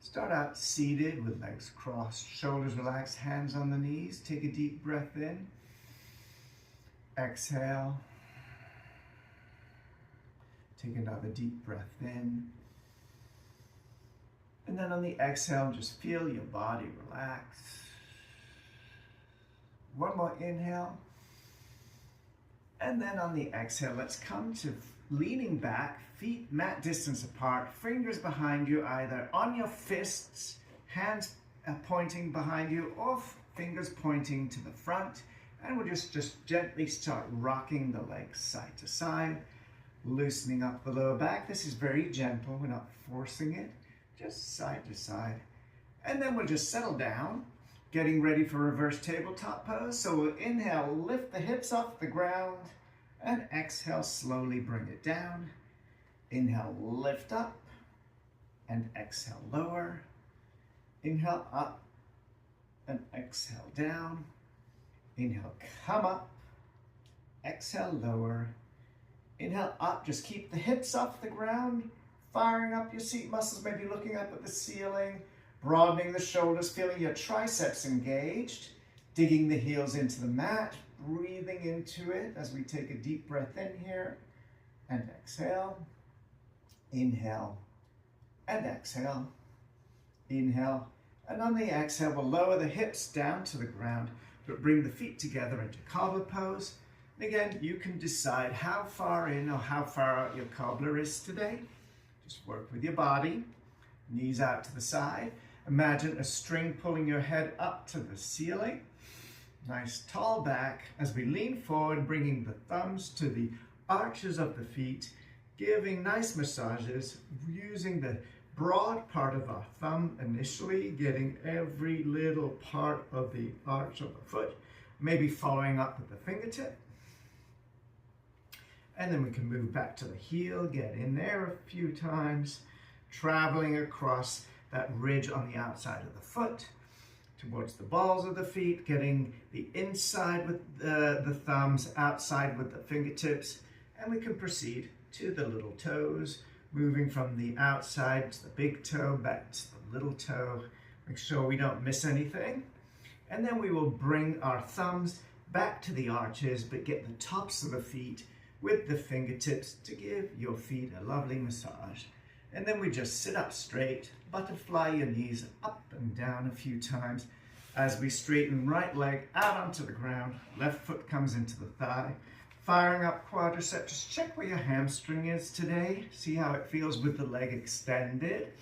Start out seated with legs crossed, shoulders relaxed, hands on the knees. Take a deep breath in. Exhale. Take another deep breath in. And then on the exhale, just feel your body relax. One more inhale. And then on the exhale, let's come to leaning back, feet mat distance apart, fingers behind you, either on your fists, hands pointing behind you, or fingers pointing to the front. And we'll just gently start rocking the legs side to side, loosening up the lower back. This is very gentle, we're not forcing it, just side to side. And then we'll just settle down, getting ready for reverse tabletop pose. So we'll inhale, lift the hips off the ground, and exhale, slowly bring it down. Inhale, lift up, and exhale, lower. Inhale, up, and exhale, down. Inhale, come up, exhale, lower. Inhale, up, just keep the hips off the ground, firing up your seat muscles, maybe looking up at the ceiling, broadening the shoulders, feeling your triceps engaged, digging the heels into the mat, breathing into it as we take a deep breath in here, and exhale, inhale, and exhale, inhale, and on the exhale, we'll lower the hips down to the ground, but bring the feet together into cobbler pose. And again, you can decide how far in or how far out your cobbler is today. Just work with your body, knees out to the side. Imagine a string pulling your head up to the ceiling. Nice tall back as we lean forward, bringing the thumbs to the arches of the feet, giving nice massages, using the broad part of our thumb initially, getting every little part of the arch of the foot, maybe following up with the fingertip. And then we can move back to the heel, get in there a few times, traveling across that ridge on the outside of the foot, towards the balls of the feet, getting the inside with the thumbs, outside with the fingertips, and we can proceed to the little toes, moving from the outside to the big toe, back to the little toe. Make sure we don't miss anything. And then we will bring our thumbs back to the arches, but get the tops of the feet with the fingertips to give your feet a lovely massage. And then we just sit up straight, butterfly your knees up and down a few times as we straighten right leg out onto the ground, left foot comes into the thigh, firing up quadriceps. Just check where your hamstring is today. See how it feels with the leg extended.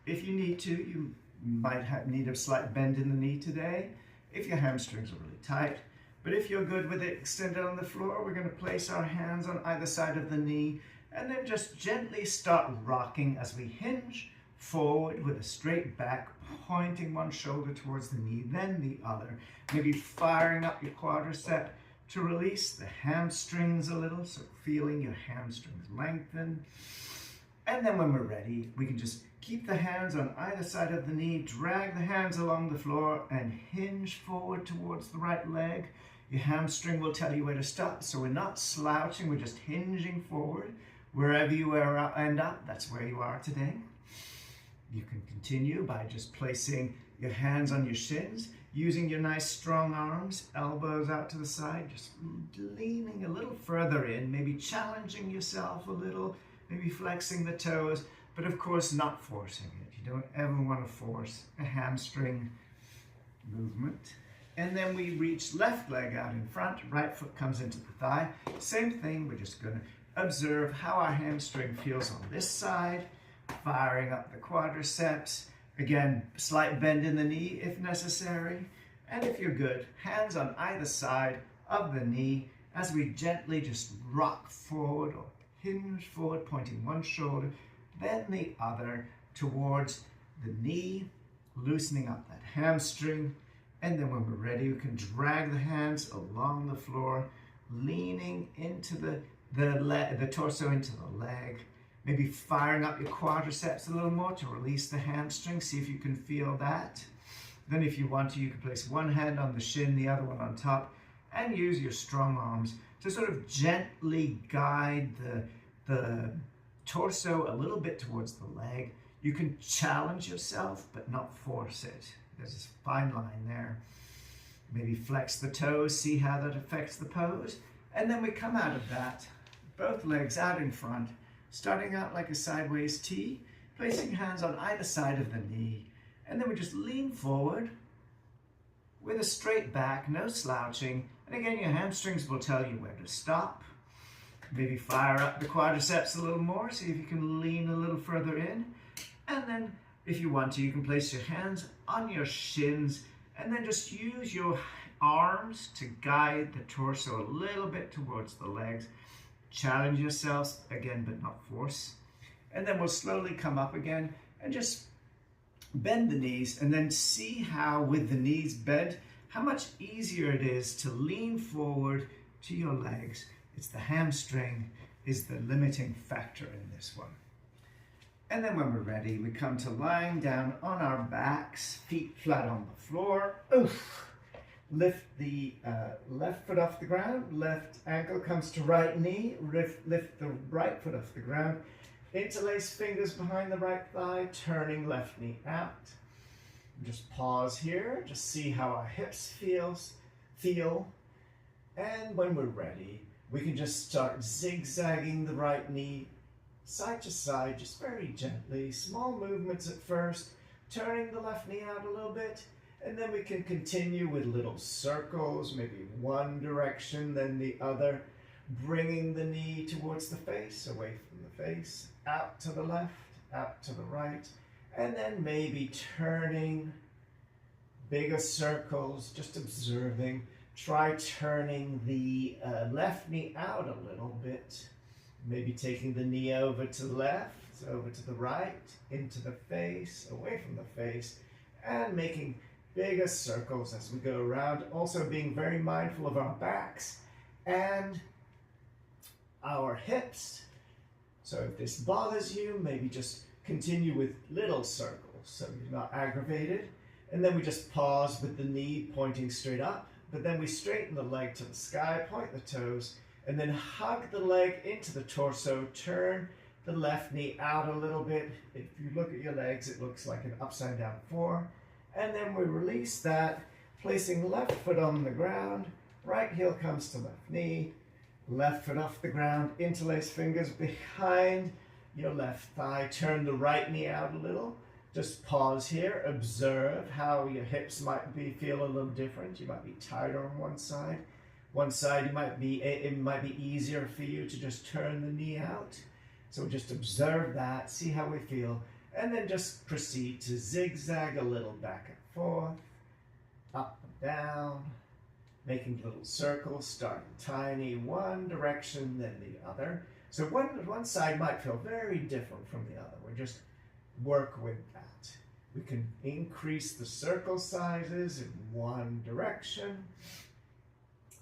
If you need to, you might need a slight bend in the knee today if your hamstrings are really tight. But if you're good with it extended on the floor, we're going to place our hands on either side of the knee and then just gently start rocking as we hinge forward with a straight back, pointing one shoulder towards the knee, then the other. Maybe firing up your quadricep to release the hamstrings a little, so feeling your hamstrings lengthen. And then when we're ready, we can just keep the hands on either side of the knee, drag the hands along the floor and hinge forward towards the right leg. Your hamstring will tell you where to stop, so we're not slouching, we're just hinging forward. Wherever you end up, that's where you are today. You can continue by just placing your hands on your shins, using your nice strong arms, elbows out to the side, just leaning a little further in, maybe challenging yourself a little, maybe flexing the toes, but of course not forcing it. You don't ever want to force a hamstring movement. And then we reach left leg out in front, right foot comes into the thigh. Same thing, we're just going to observe how our hamstring feels on this side, firing up the quadriceps. Again, slight bend in the knee if necessary. And if you're good, hands on either side of the knee as we gently just rock forward or hinge forward, pointing one shoulder, then the other towards the knee, loosening up that hamstring. And then when we're ready, we can drag the hands along the floor, leaning into the torso into the leg, maybe firing up your quadriceps a little more to release the hamstring. See if you can feel that. Then if you want to, you can place one hand on the shin, the other one on top, and use your strong arms to sort of gently guide the torso a little bit towards the leg. You can challenge yourself, but not force it. There's this fine line there. Maybe flex the toes, see how that affects the pose. And then we come out of that, both legs out in front, starting out like a sideways T, placing hands on either side of the knee. And then we just lean forward with a straight back, no slouching. And again, your hamstrings will tell you where to stop. Maybe fire up the quadriceps a little more, see if you can lean a little further in. And then if you want to, you can place your hands on your shins and then just use your arms to guide the torso a little bit towards the legs. Challenge yourselves again, but not force. And then we'll slowly come up again and just bend the knees, and then see how with the knees bent, how much easier it is to lean forward to your legs. It's the hamstring is the limiting factor in this one. And then when we're ready, we come to lying down on our backs, feet flat on the floor. Oof. Lift the left foot off the ground, left ankle comes to right knee, lift the right foot off the ground, interlace fingers behind the right thigh, turning left knee out. Just pause here, just see how our hips feel. And when we're ready, we can just start zigzagging the right knee side to side, just very gently, small movements at first, turning the left knee out a little bit, and then we can continue with little circles, maybe one direction, then the other, bringing the knee towards the face, away from the face, out to the left, out to the right, and then maybe turning bigger circles, just observing. Try turning the left knee out a little bit, maybe taking the knee over to the left, over to the right, into the face, away from the face, and making bigger circles as we go around, also being very mindful of our backs and our hips. So if this bothers you, maybe just continue with little circles so you're not aggravated. And then we just pause with the knee pointing straight up, but then we straighten the leg to the sky, point the toes, and then hug the leg into the torso, turn the left knee out a little bit. If you look at your legs, it looks like an upside down 4. And then we release that, placing left foot on the ground, right heel comes to left knee, left foot off the ground, interlace fingers behind your left thigh, turn the right knee out a little. Just pause here, observe how your hips might feel a little different. You might be tighter on one side. One side it might be easier for you to just turn the knee out. So just observe that, see how we feel, and then just proceed to zigzag a little back and forth, up and down, making little circles, starting tiny, one direction, then the other. So one side might feel very different from the other. We just work with that. We can increase the circle sizes in one direction,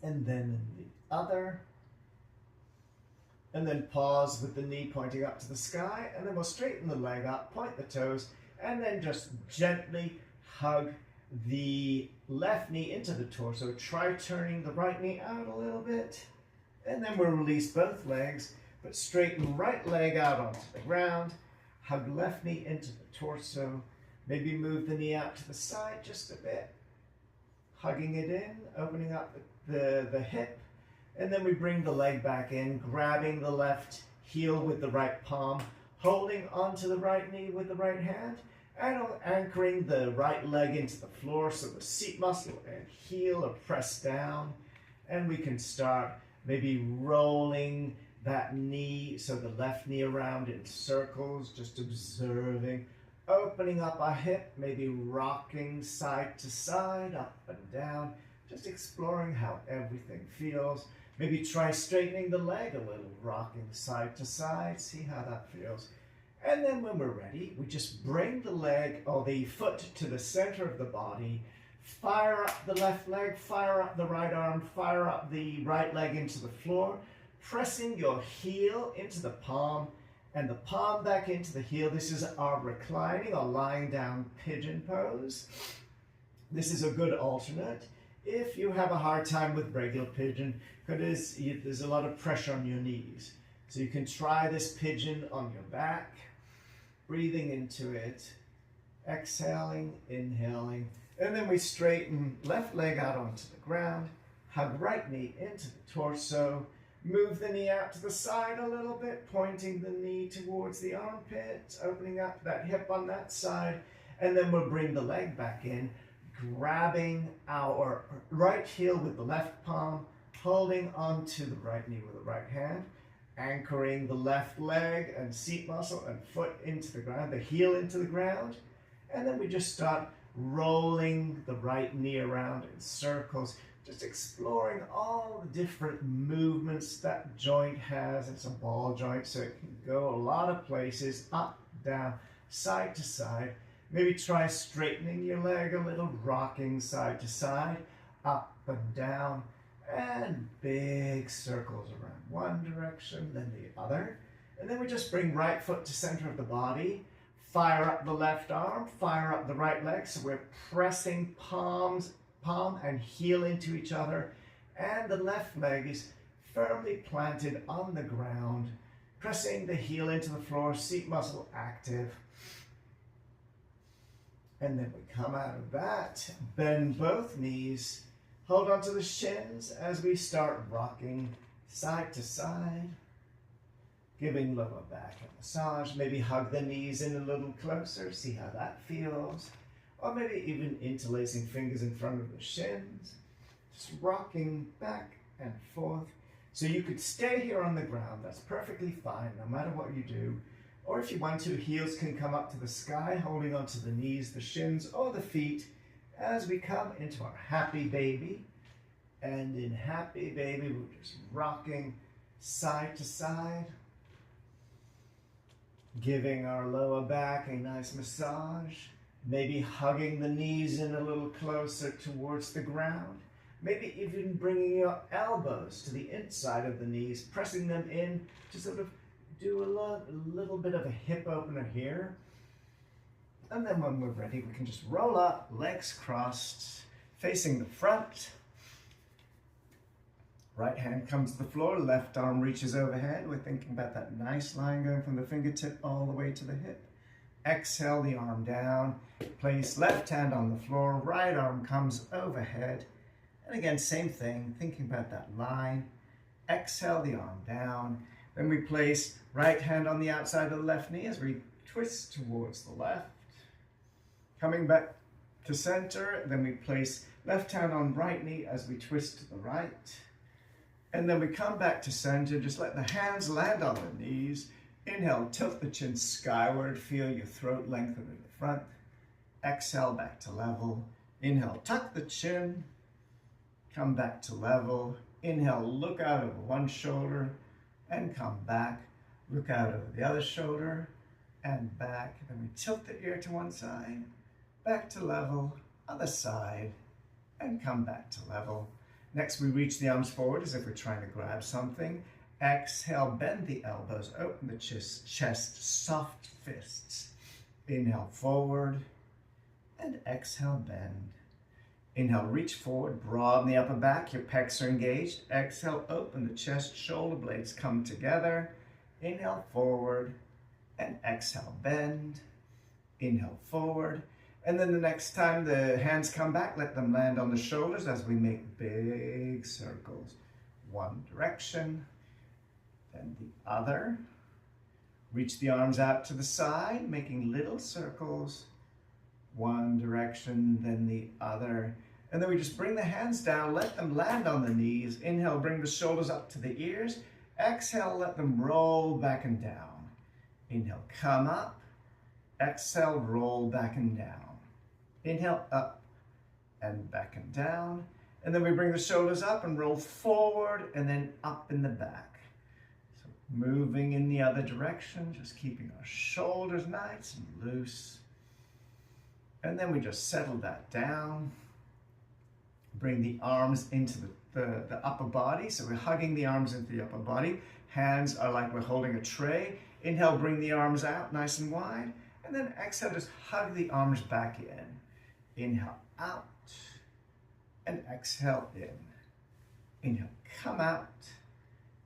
and then in the other. And then pause with the knee pointing up to the sky, and then we'll straighten the leg up, point the toes, and then just gently hug the left knee into the torso. Try turning the right knee out a little bit, and then we'll release both legs, but straighten right leg out onto the ground, hug left knee into the torso, maybe move the knee out to the side just a bit, hugging it in, opening up the hip, and then we bring the leg back in, grabbing the left heel with the right palm, holding onto the right knee with the right hand, and anchoring the right leg into the floor so the seat muscle and heel are pressed down. And we can start maybe rolling that knee, so the left knee around in circles, just observing, opening up our hip, maybe rocking side to side, up and down, just exploring how everything feels. Maybe try straightening the leg a little, rocking side to side, see how that feels. And then when we're ready, we just bring the leg or the foot to the center of the body, fire up the left leg, fire up the right arm, fire up the right leg into the floor, pressing your heel into the palm and the palm back into the heel. This is our reclining or lying down pigeon pose. This is a good alternate if you have a hard time with regular pigeon, because there's a lot of pressure on your knees. So you can try this pigeon on your back, breathing into it, exhaling, inhaling, and then we straighten left leg out onto the ground, hug right knee into the torso, move the knee out to the side a little bit, pointing the knee towards the armpit, opening up that hip on that side, and then we'll bring the leg back in, grabbing our right heel with the left palm, holding onto the right knee with the right hand, anchoring the left leg and seat muscle and foot into the ground, the heel into the ground, and then we just start rolling the right knee around in circles, just exploring all the different movements that joint has. It's a ball joint, so it can go a lot of places, up, down, side to side. Maybe try straightening your leg a little, rocking side to side, up and down, and big circles around one direction, then the other. And then we just bring right foot to center of the body, fire up the left arm, fire up the right leg, so we're pressing palm and heel into each other, and the left leg is firmly planted on the ground, pressing the heel into the floor, seat muscle active. And then we come out of that, bend both knees, hold onto the shins as we start rocking side to side, giving lower back a massage. Maybe hug the knees in a little closer, see how that feels. Or maybe even interlacing fingers in front of the shins, just rocking back and forth. So you could stay here on the ground, that's perfectly fine, no matter what you do. Or if you want to, heels can come up to the sky, holding onto the knees, the shins, or the feet as we come into our happy baby. And in happy baby, we're just rocking side to side, giving our lower back a nice massage, maybe hugging the knees in a little closer towards the ground, maybe even bringing your elbows to the inside of the knees, pressing them in to sort of do a little bit of a hip opener here. And then when we're ready, we can just roll up, legs crossed, facing the front. Right hand comes to the floor, left arm reaches overhead. We're thinking about that nice line going from the fingertip all the way to the hip. Exhale the arm down, place left hand on the floor, right arm comes overhead. And again, same thing, thinking about that line. Exhale the arm down. Then we place right hand on the outside of the left knee as we twist towards the left. Coming back to center, then we place left hand on right knee as we twist to the right. And then we come back to center, just let the hands land on the knees. Inhale, tilt the chin skyward, feel your throat lengthen in the front. Exhale, back to level. Inhale, tuck the chin, come back to level. Inhale, look out over one shoulder and come back. Look out over the other shoulder and back. Then we tilt the ear to one side, back to level, other side, and come back to level. Next, we reach the arms forward as if we're trying to grab something. Exhale, bend the elbows, open the chest, soft fists. Inhale, forward, and exhale, bend. Inhale, reach forward, broaden the upper back, your pecs are engaged. Exhale, open the chest, shoulder blades come together. Inhale, forward, and exhale, bend. Inhale, forward. And then the next time the hands come back, let them land on the shoulders as we make big circles. One direction, then the other. Reach the arms out to the side, making little circles. One direction, then the other. And then we just bring the hands down, let them land on the knees. Inhale, bring the shoulders up to the ears. Exhale, let them roll back and down. Inhale, come up. Exhale, roll back and down. Inhale, up and back and down. And then we bring the shoulders up and roll forward and then up in the back. So moving in the other direction, just keeping our shoulders nice and loose. And then we just settle that down. Bring the arms into the upper body. So we're hugging the arms into the upper body. Hands are like we're holding a tray. Inhale, bring the arms out nice and wide. And then exhale, just hug the arms back in. Inhale, out. And exhale, in. Inhale, come out.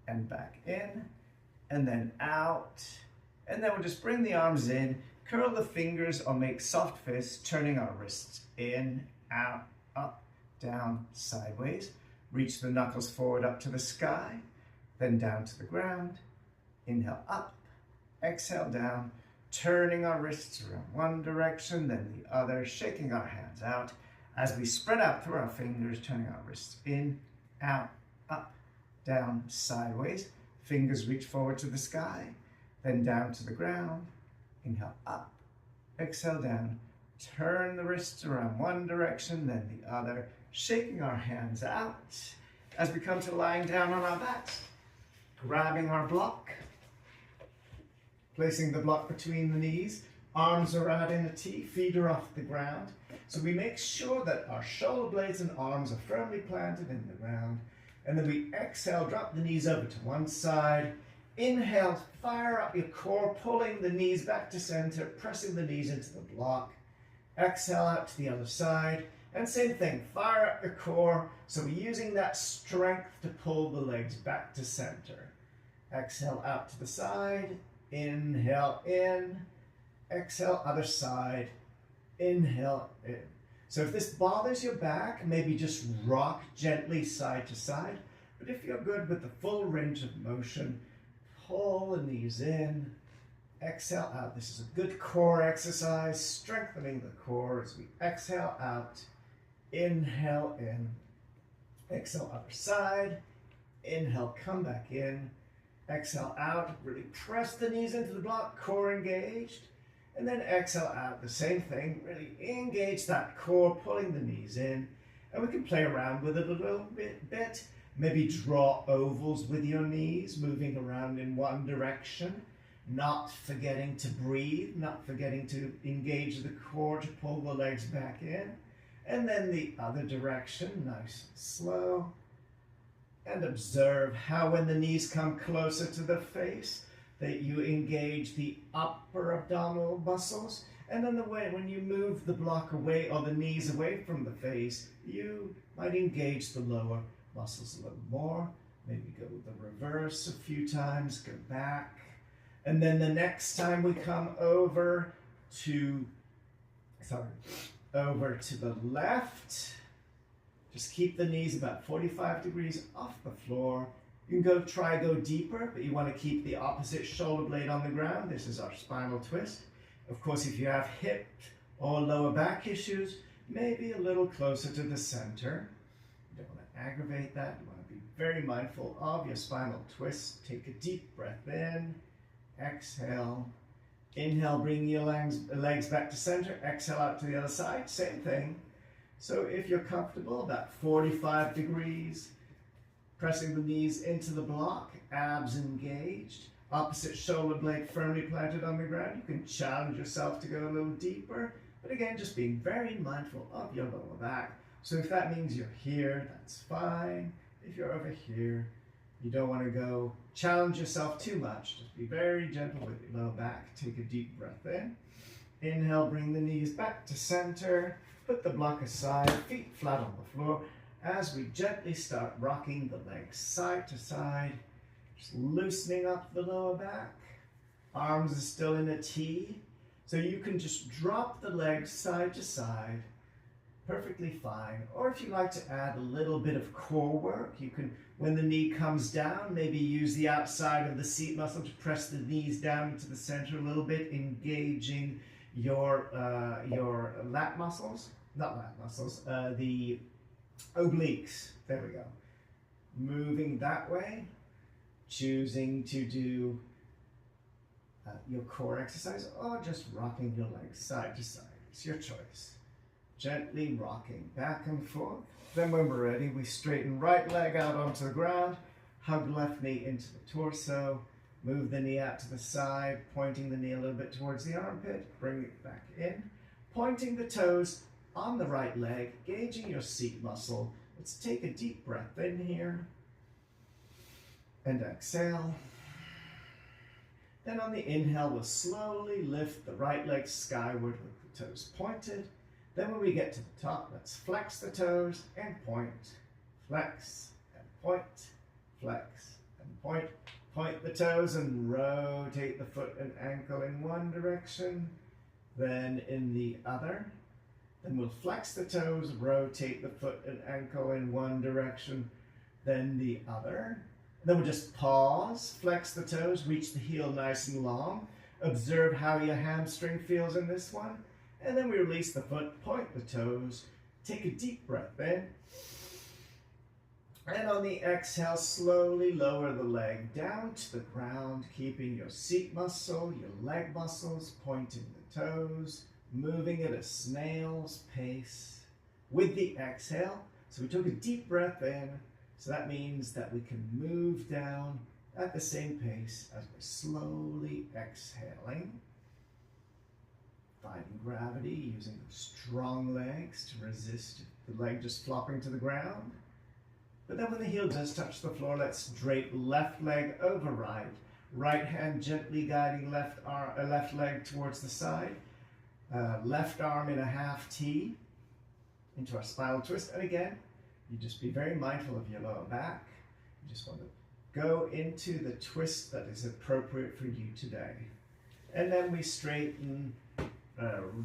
And back in. And then out. And then we'll just bring the arms in. Curl the fingers or make soft fists, turning our wrists in, out, up, down, sideways. Reach the knuckles forward up to the sky, then down to the ground. Inhale up, exhale down, turning our wrists around one direction, then the other, shaking our hands out as we spread out through our fingers, turning our wrists in, out, up, down, sideways. Fingers reach forward to the sky, then down to the ground. Inhale up, exhale down, turn the wrists around one direction, then the other, shaking our hands out as we come to lying down on our backs, grabbing our block, placing the block between the knees, arms are out in a T, feet are off the ground. So we make sure that our shoulder blades and arms are firmly planted in the ground, and then we exhale, drop the knees over to one side. Inhale, fire up your core, pulling the knees back to center, pressing the knees into the block. Exhale out to the other side. And same thing, fire up your core. So we're using that strength to pull the legs back to center. Exhale out to the side. Inhale in. Exhale, other side. Inhale in. So if this bothers your back, maybe just rock gently side to side. But if you're good with the full range of motion, pull the knees in, exhale out. This is a good core exercise, strengthening the core as we exhale out, inhale in, exhale other side, inhale, come back in, exhale out, really press the knees into the block, core engaged, and then exhale out, the same thing, really engage that core, pulling the knees in, and we can play around with it a little bit. Maybe draw ovals with your knees, moving around in one direction, not forgetting to breathe, not forgetting to engage the core to pull the legs back in. And then the other direction, nice and slow. And observe how when the knees come closer to the face, that you engage the upper abdominal muscles. And then the way when you move the block away or the knees away from the face, you might engage the lower muscles a little more. Maybe go the reverse a few times, go back. And then the next time we come over to the left, just keep the knees about 45 degrees off the floor. You can go deeper, but you want to keep the opposite shoulder blade on the ground. This is our spinal twist. Of course, if you have hip or lower back issues, maybe a little closer to the center. You don't want to aggravate that. You want to be very mindful of your spinal twist. Take a deep breath in, exhale. Inhale, bring your legs back to center. Exhale out to the other side, same thing. So if you're comfortable, about 45 degrees, pressing the knees into the block, abs engaged, opposite shoulder blade firmly planted on the ground. You can challenge yourself to go a little deeper, but again, just being very mindful of your lower back. So if that means you're here, that's fine. If you're over here, you don't want to go challenge yourself too much. Just be very gentle with your lower back. Take a deep breath in. Inhale, bring the knees back to center. Put the block aside, feet flat on the floor. As we gently start rocking the legs side to side, just loosening up the lower back. Arms are still in a T. So you can just drop the legs side to side. Perfectly fine. Or if you like to add a little bit of core work, you can, when the knee comes down, maybe use the outside of the seat muscle to press the knees down into the center a little bit, engaging your lat muscles, not lat muscles, the obliques. There we go. Moving that way, choosing to do your core exercise, or just rocking your legs side to side. It's your choice. Gently rocking back and forth. Then when we're ready, we straighten right leg out onto the ground, hug left knee into the torso, move the knee out to the side, pointing the knee a little bit towards the armpit, bring it back in, pointing the toes on the right leg, gauging your seat muscle. Let's take a deep breath in here, and exhale. Then on the inhale, we'll slowly lift the right leg skyward with the toes pointed. Then when we get to the top, let's flex the toes and point, flex and point, flex and point. Point the toes and rotate the foot and ankle in one direction. then in the other. Then we'll flex the toes, rotate the foot and ankle in one direction, then the other. Then we'll just pause, flex the toes, reach the heel nice and long. Observe how your hamstring feels in this one. And then we release the foot, point the toes, take a deep breath in. And on the exhale, slowly lower the leg down to the ground, keeping your seat muscle, your leg muscles, pointing the toes, moving at a snail's pace with the exhale. So we took a deep breath in, so that means that we can move down at the same pace as we're slowly exhaling. Fighting gravity, using those strong legs to resist the leg just flopping to the ground. But then when the heel does touch the floor, let's drape left leg over right. Right hand gently guiding left leg towards the side. Left arm in a half T into our spiral twist. And again, you just be very mindful of your lower back. You just want to go into the twist that is appropriate for you today. And then we straighten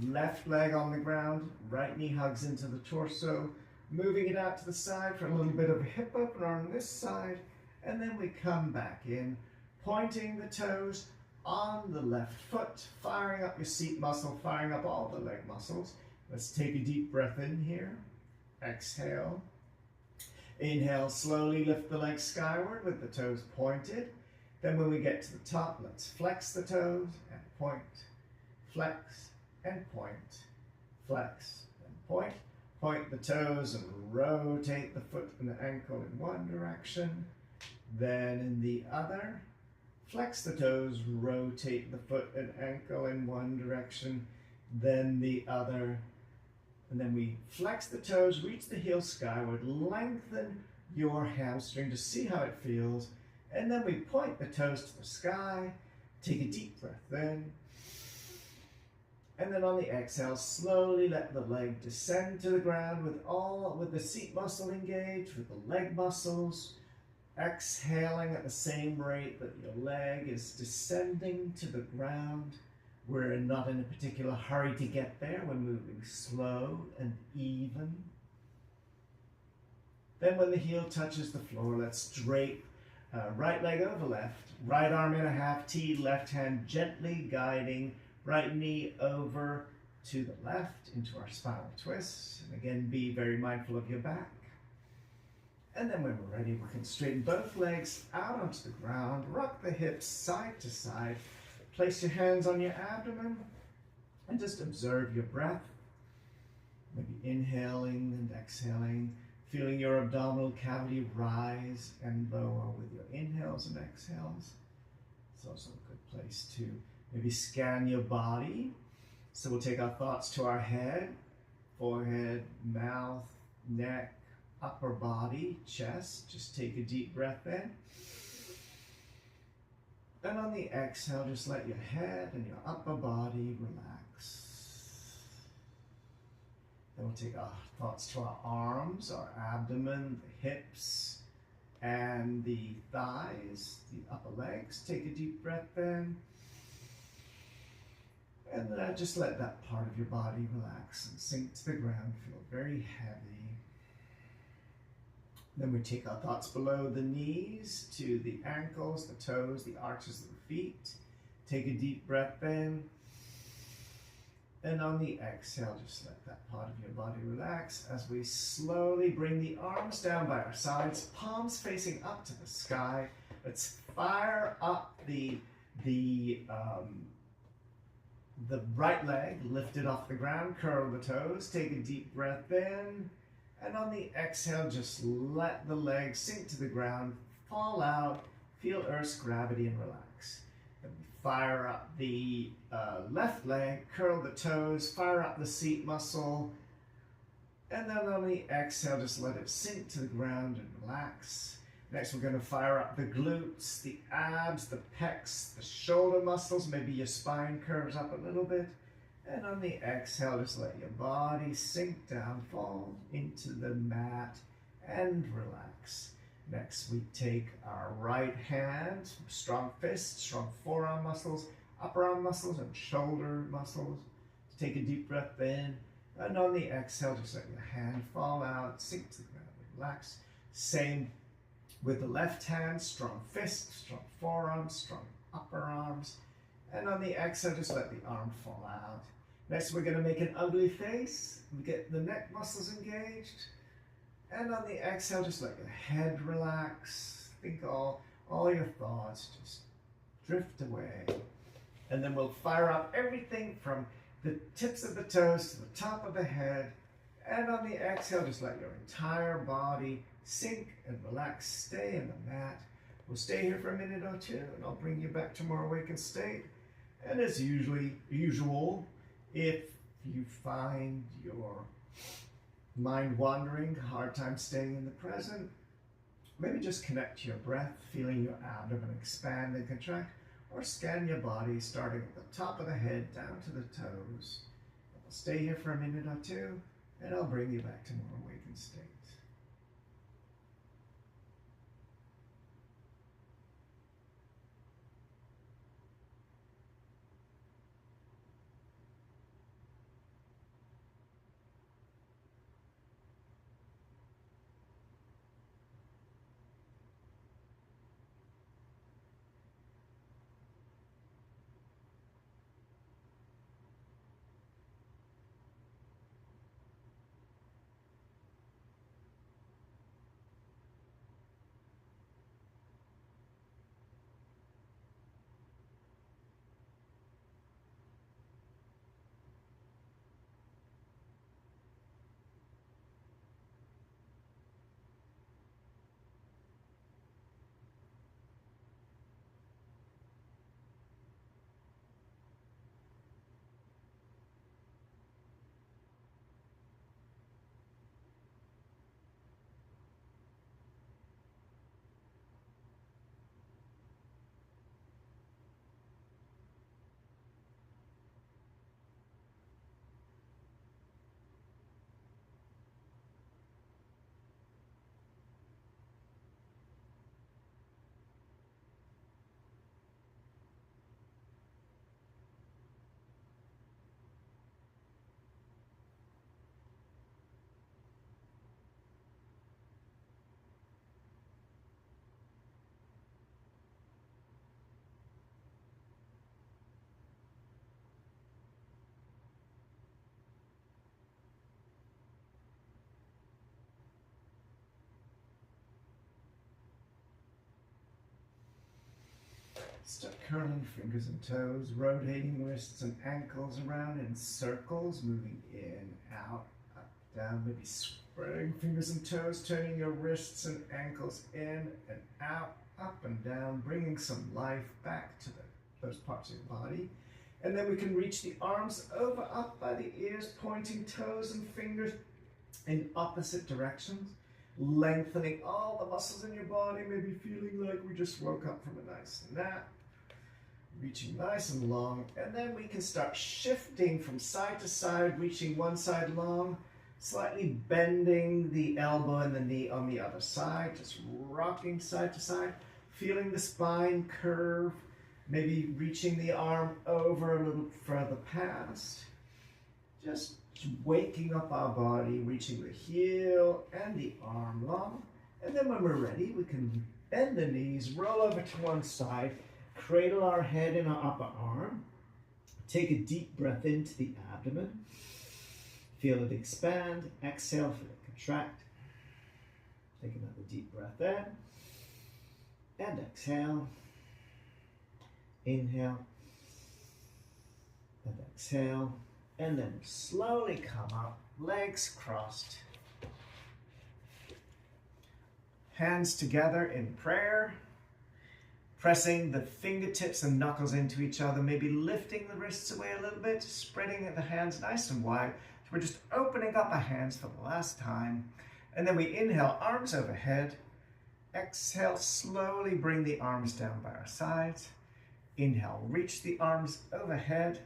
left leg on the ground, right knee hugs into the torso, moving it out to the side for a little bit of a hip opener on this side, and then we come back in, pointing the toes on the left foot, firing up your seat muscle, firing up all the leg muscles. Let's take a deep breath in here. Exhale. Inhale, slowly lift the legs skyward with the toes pointed. Then when we get to the top, let's flex the toes and point, flex and point, flex and point. Point the toes and rotate the foot and the ankle in one direction, then in the other. Flex the toes, rotate the foot and ankle in one direction, then the other. And then we flex the toes, reach the heel skyward, lengthen your hamstring to see how it feels. And then we point the toes to the sky, take a deep breath in. And then on the exhale, slowly let the leg descend to the ground with the seat muscle engaged, with the leg muscles. Exhaling at the same rate that your leg is descending to the ground. We're not in a particular hurry to get there. We're moving slow and even. Then when the heel touches the floor, let's drape right leg over left, right arm in a half T, left hand gently guiding right knee over to the left into our spiral twist. And again, be very mindful of your back. And then when we're ready, we can straighten both legs out onto the ground, rock the hips side to side, place your hands on your abdomen, and just observe your breath. Maybe inhaling and exhaling, feeling your abdominal cavity rise and lower with your inhales and exhales. It's also a good place to maybe scan your body. So we'll take our thoughts to our head, forehead, mouth, neck, upper body, chest. Just take a deep breath in. And on the exhale, just let your head and your upper body relax. Then we'll take our thoughts to our arms, our abdomen, the hips, and the thighs, the upper legs. Take a deep breath in. And just let that part of your body relax and sink to the ground, feel very heavy. Then we take our thoughts below the knees to the ankles, the toes, the arches of the feet. Take a deep breath in. And on the exhale, just let that part of your body relax as we slowly bring the arms down by our sides, palms facing up to the sky. Let's fire up the right leg, lift it off the ground, curl the toes, take a deep breath in. And on the exhale, just let the leg sink to the ground, fall out, feel Earth's gravity and relax. Then we fire up the left leg, curl the toes, fire up the seat muscle. And then on the exhale, just let it sink to the ground and relax. Next, we're going to fire up the glutes, the abs, the pecs, the shoulder muscles. Maybe your spine curves up a little bit. And on the exhale, just let your body sink down, fall into the mat, and relax. Next, we take our right hand, strong fist, strong forearm muscles, upper arm muscles, and shoulder muscles. Take a deep breath in, and on the exhale, just let your hand fall out, sink to the ground, relax. Same with the left hand, strong fist, strong forearms, strong upper arms. And on the exhale, just let the arm fall out. Next, we're going to make an ugly face. We get the neck muscles engaged. And on the exhale, just let your head relax. Think all your thoughts just drift away. And then we'll fire up everything from the tips of the toes to the top of the head. And on the exhale, just let your entire body sink and relax. Stay in the mat. We'll stay here for a minute or two, and I'll bring you back to more awakened state. And as usual, if you find your mind wandering, hard time staying in the present, maybe just connect to your breath, feeling your abdomen expand and contract, or scan your body starting at the top of the head down to the toes. I'll stay here for a minute or two, and I'll bring you back to more awakened state. Start curling fingers and toes, rotating wrists and ankles around in circles, moving in, out, up, down, maybe spreading fingers and toes, turning your wrists and ankles in and out, up and down, bringing some life back to those parts of your body. And then we can reach the arms over, up by the ears, pointing toes and fingers in opposite directions, lengthening all the muscles in your body, maybe feeling like we just woke up from a nice nap, reaching nice and long. And then we can start shifting from side to side, reaching one side long, slightly bending the elbow and the knee on the other side, just rocking side to side, feeling the spine curve, maybe reaching the arm over a little further past, just waking up our body, reaching the heel and the arm long. And then when we're ready, we can bend the knees, roll over to one side, cradle our head in our upper arm, take a deep breath into the abdomen, feel it expand, exhale, feel it contract. Take another deep breath in, and exhale, inhale, and exhale. And then slowly come up, legs crossed. Hands together in prayer, pressing the fingertips and knuckles into each other, maybe lifting the wrists away a little bit, spreading the hands nice and wide. So we're just opening up our hands for the last time. And then we inhale, arms overhead. Exhale, slowly bring the arms down by our sides. Inhale, reach the arms overhead.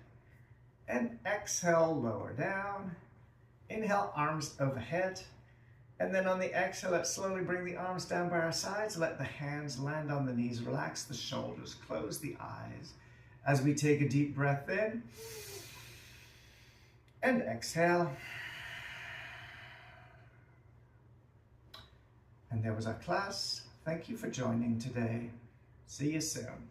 And exhale, lower down. Inhale, arms overhead. And then on the exhale, let's slowly bring the arms down by our sides. Let the hands land on the knees. Relax the shoulders. Close the eyes. As we take a deep breath in. And exhale. And there was our class. Thank you for joining today. See you soon.